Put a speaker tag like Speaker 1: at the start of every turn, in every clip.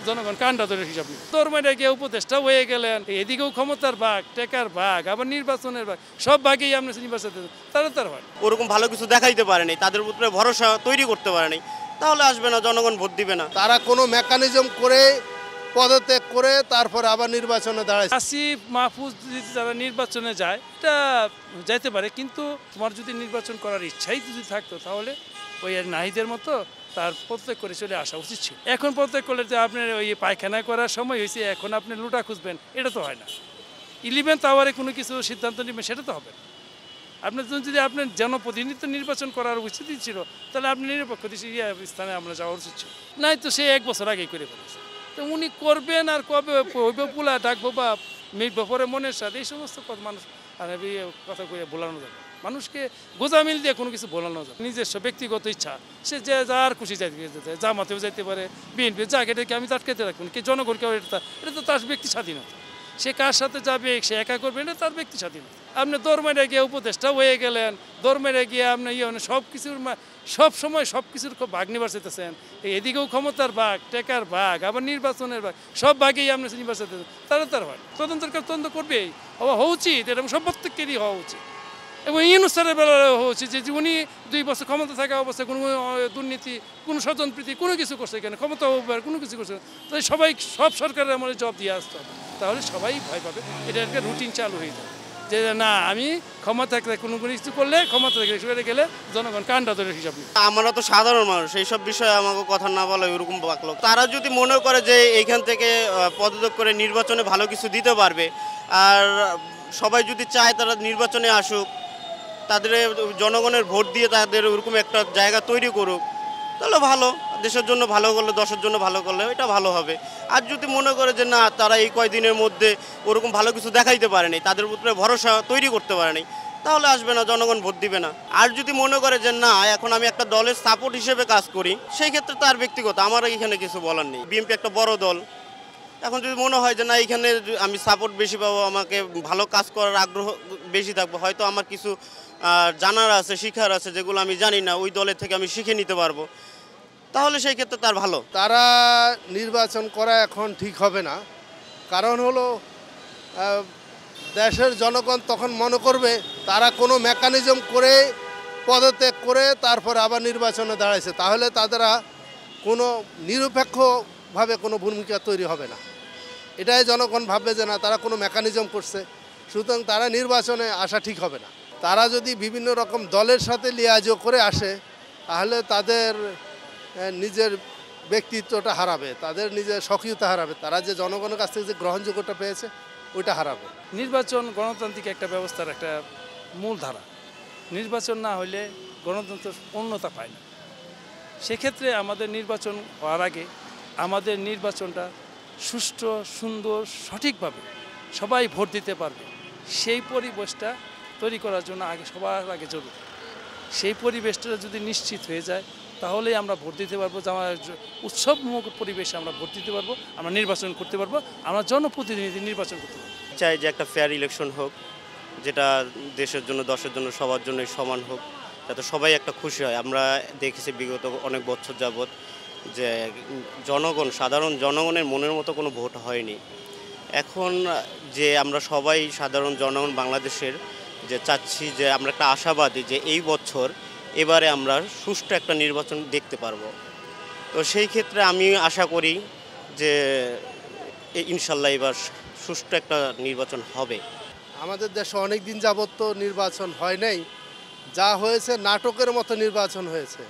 Speaker 1: জনগণ কান্ডা ধরে হিসাব নেই। ধর্মের গিয়ে উপদেষ্টা হয়ে গেলেন, এদিকেও ক্ষমতার ভাগ, টেকার ভাগ, আবার নির্বাচনের ভাগ, সব ভাগেই আপনি নির্বাচন তার হয়।
Speaker 2: ওরকম ভালো কিছু দেখাইতে পারেনি, তাদের উপরে ভরসা তৈরি করতে পারেনি, তাহলে আসবে না, জনগণ ভোট দিবে না।
Speaker 3: তারা কোনো মেকানিজম করে পদত্যাগ করে তারপর আবার নির্বাচনে দাঁড়ায়।
Speaker 1: আসিফ মাহফুজ যদি তারা নির্বাচনে যায়, এটা যাইতে পারে, কিন্তু তোমার যদি নির্বাচন করার ইচ্ছাই যদি থাকতো তাহলে ওই নাহিদের মতো তার প্রত্যেক করে চলে আসা উচিত ছিল। এখন প্রত্যেক করলে যে আপনার ওই পায়খানা করার সময় হয়েছে, এখন আপনি লুটা খুঁজবেন, এটা তো হয় না। 11th আওয়ারে কোনো কিছু সিদ্ধান্ত নেবেন, সেটা তো হবে না। আপনার যদি আপনার জনপ্রতিনিধিত্ব নির্বাচন করার উচিত ছিল, তাহলে আপনি নিরপেক্ষ স্থানে আমরা যাওয়া উচিত ছিল। নাই তো সে 1 বছর আগেই করে ফেলেছে। তো উনি করবেন আর কবে হইব, পোলা ডাকবো বা মিটবো পরে মনের সাথে, এই সমস্ত কথা মানুষ কথা কয়ে বোলানো যাবে। মানুষকে গোজামিল দিয়ে কোনো কিছু বোলানো যাবে। নিজস্ব ব্যক্তিগত ইচ্ছা, সে যে যার খুশি যাইতে যেতে, জামাতেও যাইতে পারে, বিএনপি যাকে এটাকে আমি তার খেতে রাখবেন, কি জনগণকে এটা তো তার ব্যক্তি স্বাধীনতা। সে কার সাথে যাবে, সে একা করবে, এটা তার ব্যক্তি স্বাধীনতা। আপনি ধর্মের গিয়ে উপদেষ্টা হয়ে গেলেন, ধর্মের গিয়ে আপনি সব কিছুর সব সময় সব কিছুর ভাগ নিবার চাইতেছেন, এদিকেও ক্ষমতার ভাগ, টেকার ভাগ, আবার নির্বাচনের ভাগ, সব ভাগেই আপনি নিবার চাইতেছেন, তার হয়। তদন্ত করবেই, হওয়া উচিত, এরকম সব প্রত্যেকেরই হওয়া উচিত। এবং ইউনূস স্যারের বেলা হওয়া উচিত যে উনি 2 বছর ক্ষমতা থাকা অবস্থায় কোনো দুর্নীতি, কোনো স্বজনপ্রীতি কোনো কিছু করছে, এখানে ক্ষমতা উপহার কোনো কিছু করছে, তাই সব সরকারের আমাদের জবাব দিয়ে আসতে হবে, তাহলে সবাই ভয় পাবে। এটা একটা রুটিন চালু হয়ে যাবে যে না, আমি ক্ষমতা থাকলে কোনো কিছু করলে, ক্ষমতা থেকে গেলে জনগণ কান্ডা ধরে হিসাব নেই।
Speaker 2: আমরা তো সাধারণ মানুষ, এইসব বিষয়ে আমাকে কথা না বলে ওইরকম বাকলো। তারা যদি মনে করে যে এইখান থেকে পদত্যাগ করে নির্বাচনে ভালো কিছু দিতে পারবে, আর সবাই যদি চায় তারা নির্বাচনে আসুক, তাদের জনগণের ভোট দিয়ে তাদের ওরকম একটা জায়গা তৈরি করুক, তাহলে ভালো। দেশের জন্য ভালো করলে, দশের জন্য ভালো করলে এটা ভালো হবে। আর যদি মনে করে যে না, তারা এই কয়দিনের মধ্যে ওরকম ভালো কিছু দেখাইতে পারেনি, তাদের উপরে ভরসা তৈরি করতে পারেনি, তাহলে আসবে না, জনগণ ভোট দিবে না। আর যদি মনে করে যে না, এখন আমি একটা দলের সাপোর্ট হিসেবে কাজ করি, সেই ক্ষেত্রে তার ব্যক্তিগত, আমার এখানে কিছু বলার নেই। বিএনপি একটা বড় দল, এখন যদি মনে হয় যে না, এখানে আমি সাপোর্ট বেশি পাবো, আমাকে ভালো কাজ করার আগ্রহ বেশি থাকবো, হয়তো আমার কিছু জানার আছে, শিখার আছে, যেগুলো আমি জানি না, ওই দলের থেকে আমি শিখে নিতে পারবো, তাহলে সেই ক্ষেত্রে তার ভালো।
Speaker 3: তারা নির্বাচন করা এখন ঠিক হবে না, কারণ হলো দেশের জনগণ তখন মনে করবে তারা কোনো মেকানিজম করে পদত্যাগ করে তারপর আবার নির্বাচনে দাঁড়াইছে, তাহলে তারা কোনো নিরপেক্ষভাবে কোনো ভূমিকা তৈরি হবে না। এটাই জনগণ ভাববে যে না, তারা কোনো মেকানিজম করছে, সুতরাং তারা নির্বাচনে আসা ঠিক হবে না। তারা যদি বিভিন্ন রকম দলের সাথে লিয়াজও করে আসে, তাহলে তাদের নিজের ব্যক্তিত্বটা হারাবে, তাদের নিজের সক্রিয়তা হারাবে, তারা যে জনগণের কাছ থেকে যে গ্রহণযোগ্যতা পেয়েছে ওইটা হারাবে।
Speaker 1: নির্বাচন গণতান্ত্রিক একটা ব্যবস্থার একটা মূল ধারা। নির্বাচন না হলে গণতন্ত্র পূর্ণতা পায় না। সেক্ষেত্রে আমাদের নির্বাচন হওয়ার আগে আমাদের নির্বাচনটা সুষ্ঠু, সুন্দর, সঠিকভাবে সবাই ভোট দিতে পারবে, সেই পরিবেশটা তৈরি করার জন্য সবার আগে জরুরি। সেই পরিবেশটা যদি নিশ্চিত হয়ে যায়, তাহলেই আমরা ভোট দিতে পারবো, যে আমার উৎসবমুখ পরিবেশে আমরা ভোট দিতে পারবো, আমরা নির্বাচন করতে পারবো, আমরা জনপ্রতিনিধি নির্বাচন করতে পারবো।
Speaker 2: চাই যে একটা ফেয়ার ইলেকশন হোক, যেটা দেশের জন্য, দশের জন্য, সবার জন্যই সমান হোক, যাতে সবাই একটা খুশি হয়। আমরা দেখেছি বিগত অনেক বছর যাবৎ যে সাধারণ জনগণের মনের মতো কোনো ভোট হয়নি। এখন যে আমরা সবাই সাধারণ জনগণ বাংলাদেশের যে চাচ্ছি, যে আমরা একটা আশাবাদী যে এই বছর এবারে আমরা সুষ্ঠু একটা নির্বাচন দেখতে পারবো। তো সেই ক্ষেত্রে আমি আশা করি যে ইনশাল্লাহ এবার সুষ্ঠু একটা নির্বাচন হবে।
Speaker 3: আমাদের দেশে অনেক দিন যাবত তো নির্বাচন হয় নাই, যা হয়েছে নাটকের মতো নির্বাচন হয়েছে।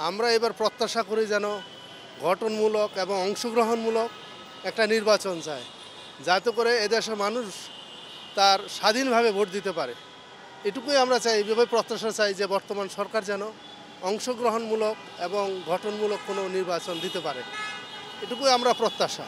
Speaker 3: আমরা এবার প্রত্যাশা করি যেন গঠনমূলক এবং অংশগ্রহণমূলক একটা নির্বাচন চায়, যাতে করে এদেশের মানুষ তার স্বাধীনভাবে ভোট দিতে পারে। এটুকুই আমরা চাই, এইভাবে প্রত্যাশা চাই যে বর্তমান সরকার যেন অংশগ্রহণমূলক এবং গঠনমূলক কোনো নির্বাচন দিতে পারে, এটুকুই আমরা প্রত্যাশা।